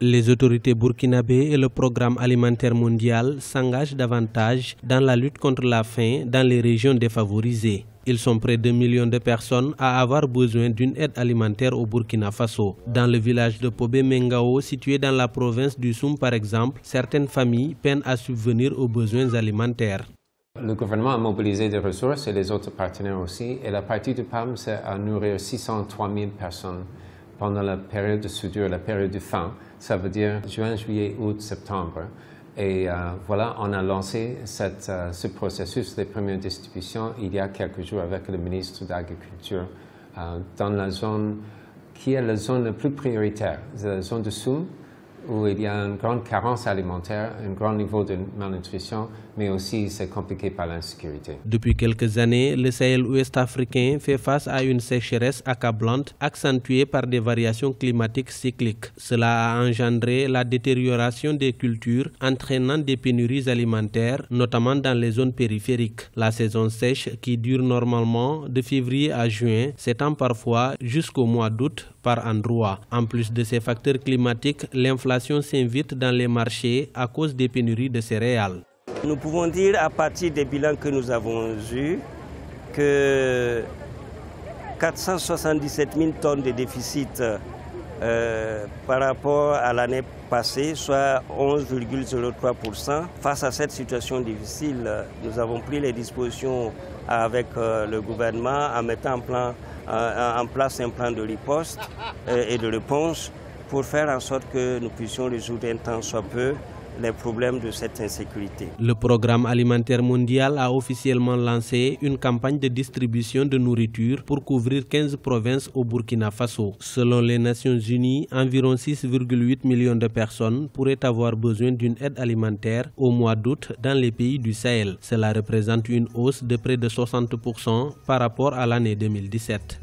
Les autorités burkinabées et le programme alimentaire mondial s'engagent davantage dans la lutte contre la faim dans les régions défavorisées. Ils sont près de 2 millions de personnes à avoir besoin d'une aide alimentaire au Burkina Faso. Dans le village de Pobé Mengao, situé dans la province du Soum par exemple, certaines familles peinent à subvenir aux besoins alimentaires. Le gouvernement a mobilisé des ressources et les autres partenaires aussi. Et la partie du PAM, c'est à nourrir 603 000 personnes pendant la période de soudure, la période de faim. Ça veut dire juin, juillet, août, septembre. Et voilà, on a lancé ce processus de première distribution il y a quelques jours avec le ministre de l'Agriculture dans la zone qui est la zone la plus prioritaire, la zone de Soum, où il y a une grande carence alimentaire, un grand niveau de malnutrition, mais aussi c'est compliqué par l'insécurité. Depuis quelques années, le Sahel ouest africain fait face à une sécheresse accablante, accentuée par des variations climatiques cycliques. Cela a engendré la détérioration des cultures, entraînant des pénuries alimentaires, notamment dans les zones périphériques. La saison sèche, qui dure normalement de février à juin, s'étend parfois jusqu'au mois d'août par endroits. En plus de ces facteurs climatiques, l'inflation s'invite dans les marchés à cause des pénuries de céréales. Nous pouvons dire à partir des bilans que nous avons eus que 477 000 tonnes de déficit par rapport à l'année passée, soit 11,03%. Face à cette situation difficile, nous avons pris les dispositions avec le gouvernement en mettant en place un plan de riposte et de réponse pour faire en sorte que nous puissions résoudre un tant soit peu les problèmes de cette insécurité. Le programme alimentaire mondial a officiellement lancé une campagne de distribution de nourriture pour couvrir 15 provinces au Burkina Faso. Selon les Nations Unies, environ 6,8 millions de personnes pourraient avoir besoin d'une aide alimentaire au mois d'août dans les pays du Sahel. Cela représente une hausse de près de 60% par rapport à l'année 2017.